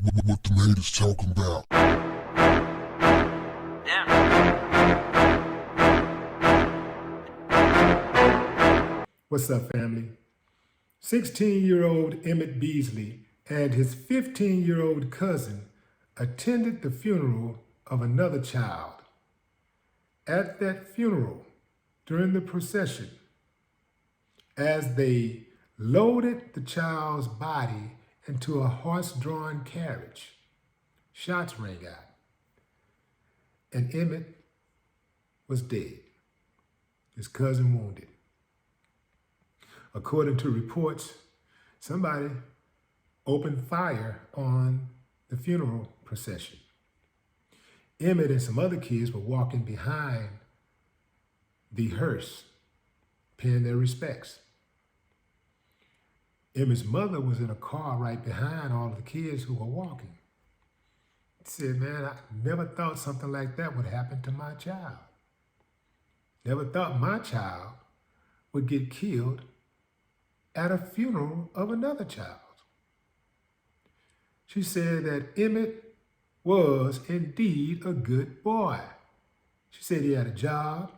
What the haters talking about? What's up, family? 16-year-old Emmit Beasley and his 15-year-old cousin attended the funeral of another child. At that funeral, during the procession, as they loaded the child's body into a horse-drawn carriage, shots rang out, and Emmit was dead, his cousin wounded. According to reports, somebody opened fire on the funeral procession. Emmit and some other kids were walking behind the hearse, paying their respects. Emmit's mother was in a car right behind all of the kids who were walking. She said, man, I never thought something like that would happen to my child. Never thought my child would get killed at a funeral of another child. She said that Emmit was indeed a good boy. She said he had a job,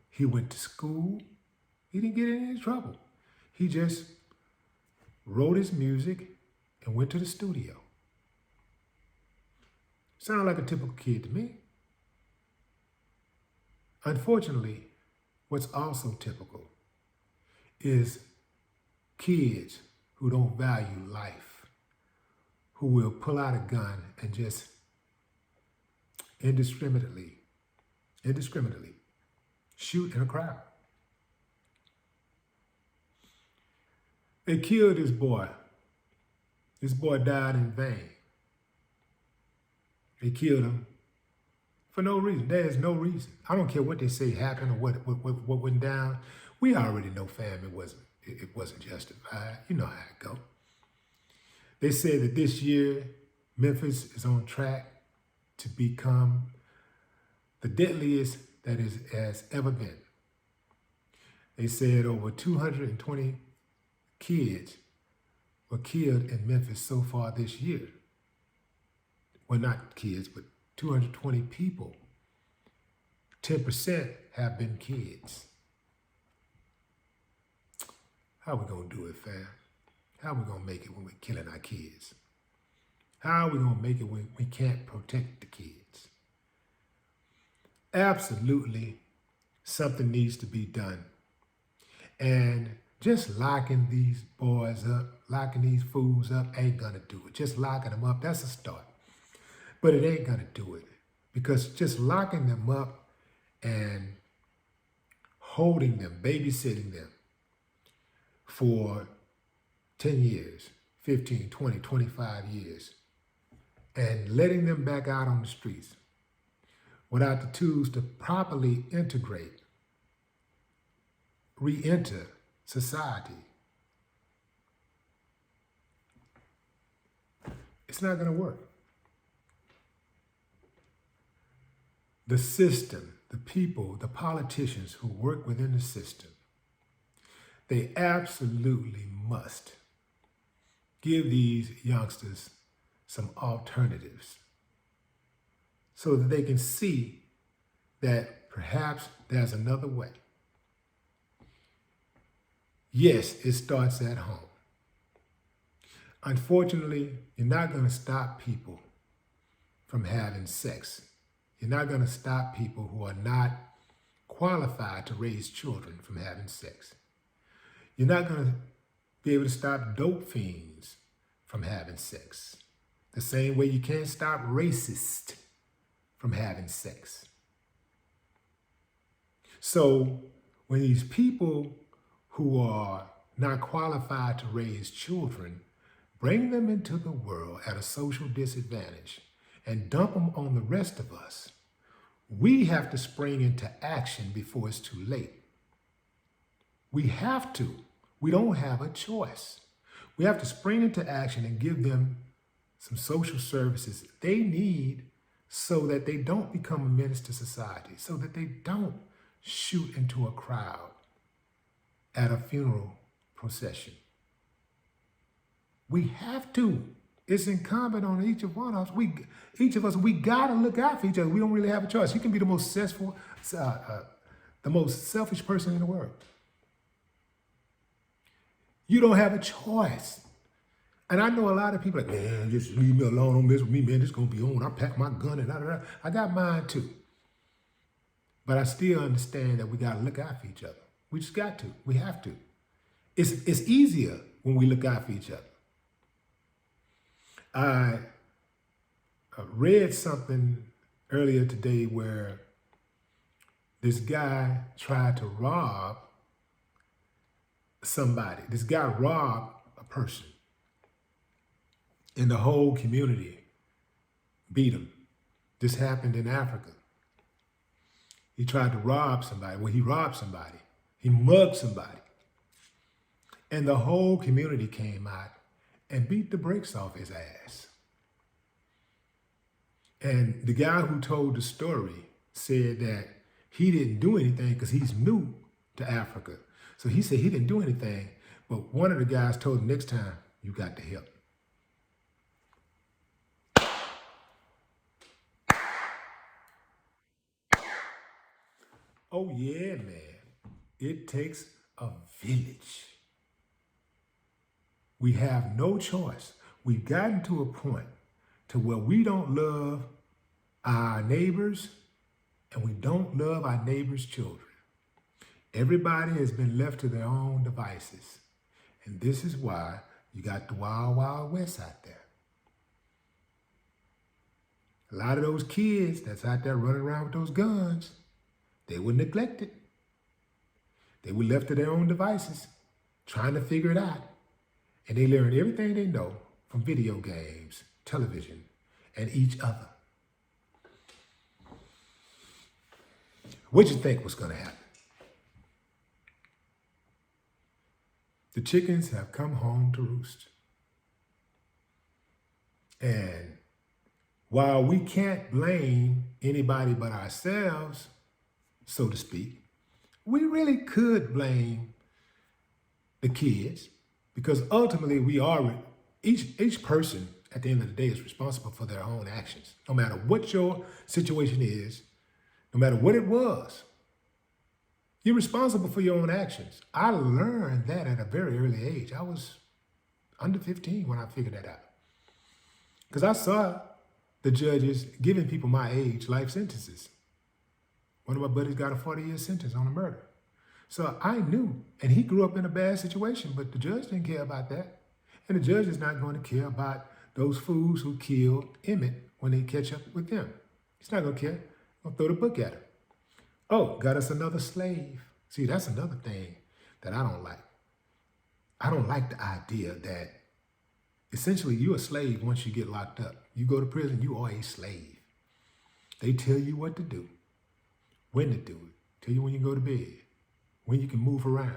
he went to school, he didn't get in any trouble. He just wrote his music and went to the studio. Sounded like a typical kid to me. Unfortunately, what's also typical is kids who don't value life, who will pull out a gun and just indiscriminately shoot in a crowd. They killed this boy. This boy died in vain. They killed him for no reason. There is no reason. I don't care what they say happened or what went down. We already know, fam, it wasn't justified. You know how it go. They said that this year, Memphis is on track to become the deadliest that it has ever been. They said over 220 kids were killed in Memphis so far this year. Well, not kids, but 220 people. 10% have been kids. How we gonna do it, fam? How we gonna make it when we're killing our kids? How we gonna make it when we can't protect the kids? Absolutely, something needs to be done. And just locking these boys up, locking these fools up ain't gonna do it. Just locking them up, that's a start. But it ain't gonna do it, because just locking them up and holding them, babysitting them for 10 years, 15, 20, 25 years, and letting them back out on the streets without the tools to properly integrate, re-enter society, it's not gonna work. The system, the people, the politicians who work within the system, they absolutely must give these youngsters some alternatives so that they can see that perhaps there's another way. Yes, it starts at home. Unfortunately, you're not going to stop people from having sex. You're not going to stop people who are not qualified to raise children from having sex. You're not going to be able to stop dope fiends from having sex. The same way you can't stop racists from having sex. So when these people who are not qualified to raise children bring them into the world at a social disadvantage and dump them on the rest of us, we have to spring into action before it's too late. We have to. We don't have a choice. We have to spring into action and give them some social services they need so that they don't become a menace to society, so that they don't shoot into a crowd at a funeral procession. We have to. It's incumbent on each of one of us. We gotta look out for each other. We don't really have a choice. You can be the most successful, the most selfish person in the world. You don't have a choice. And I know a lot of people like, man, just leave me alone on this with me, man. This gonna be on. I pack my gun and da. I got mine too. But I still understand that we gotta look out for each other. We just got to. We have to. It's easier when we look out for each other. I read something earlier today where this guy tried to rob somebody. This guy robbed a person, and the whole community beat him. This happened in Africa. He tried to rob somebody. Well, he robbed somebody. He mugged somebody. And the whole community came out and beat the brakes off his ass. And the guy who told the story said that he didn't do anything because he's new to Africa. So he said he didn't do anything, but one of the guys told him, next time, you got to help. Oh yeah, man. It takes a village. We have no choice. We've gotten to a point to where we don't love our neighbors and we don't love our neighbors' children. Everybody has been left to their own devices. And this is why you got the wild, wild west out there. A lot of those kids that's out there running around with those guns, they were neglected. They were left to their own devices, trying to figure it out. And they learned everything they know from video games, television, and each other. What you think was going to happen? The chickens have come home to roost. And while we can't blame anybody but ourselves, so to speak, we really could blame the kids, because ultimately we are, each person at the end of the day is responsible for their own actions. No matter what your situation is, no matter what it was, you're responsible for your own actions. I learned that at a very early age. I was under 15 when I figured that out. Because I saw the judges giving people my age life sentences. One of my buddies got a 40-year sentence on a murder. So I knew, and he grew up in a bad situation, but the judge didn't care about that. And the judge is not going to care about those fools who killed Emmit when they catch up with them. He's not going to care. He'll throw the book at him. Oh, got us another slave. See, that's another thing that I don't like. I don't like the idea that essentially you're a slave once you get locked up. You go to prison, you are a slave. They tell you what to do, when to do it, tell you when you go to bed, when you can move around,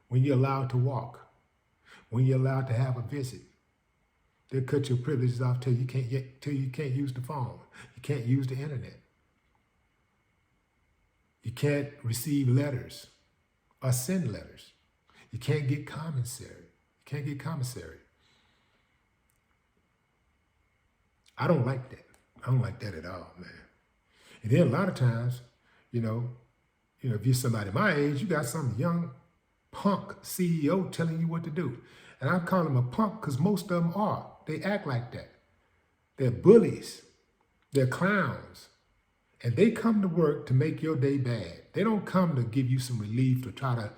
when you're allowed to walk, when you're allowed to have a visit. They'll cut your privileges off till you can't use the phone. You can't use the internet. You can't receive letters or send letters. You can't get commissary. You can't get commissary. I don't like that. I don't like that at all, man. And then a lot of times, you know, if you're somebody my age, you got some young punk CEO telling you what to do. And I call them a punk because most of them are. They act like that. They're bullies. They're clowns. And they come to work to make your day bad. They don't come to give you some relief, to try to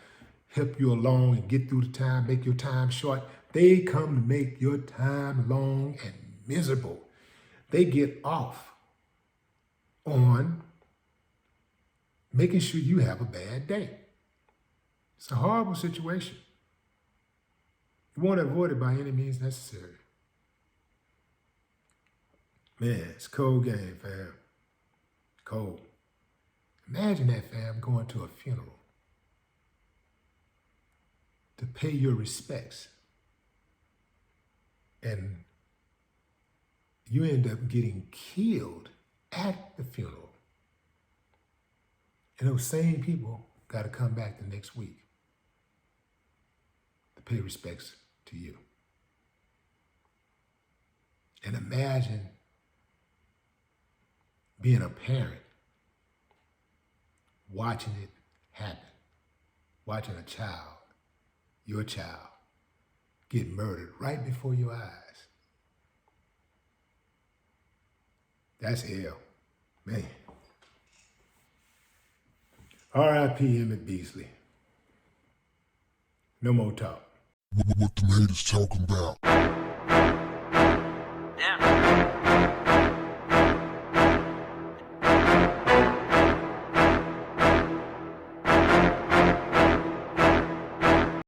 help you along and get through the time, make your time short. They come to make your time long and miserable. They get off on making sure you have a bad day. It's a horrible situation. You want to avoid it by any means necessary. Man, it's a cold game, fam. Cold. Imagine that, fam, going to a funeral to pay your respects, and you end up getting killed at the funeral. And those same people got to come back the next week to pay respects to you. And imagine being a parent, watching it happen, watching a child, your child, get murdered right before your eyes. That's hell, man. R.I.P. Emmit Beasley. No more talk. What the haters talking about? Yeah.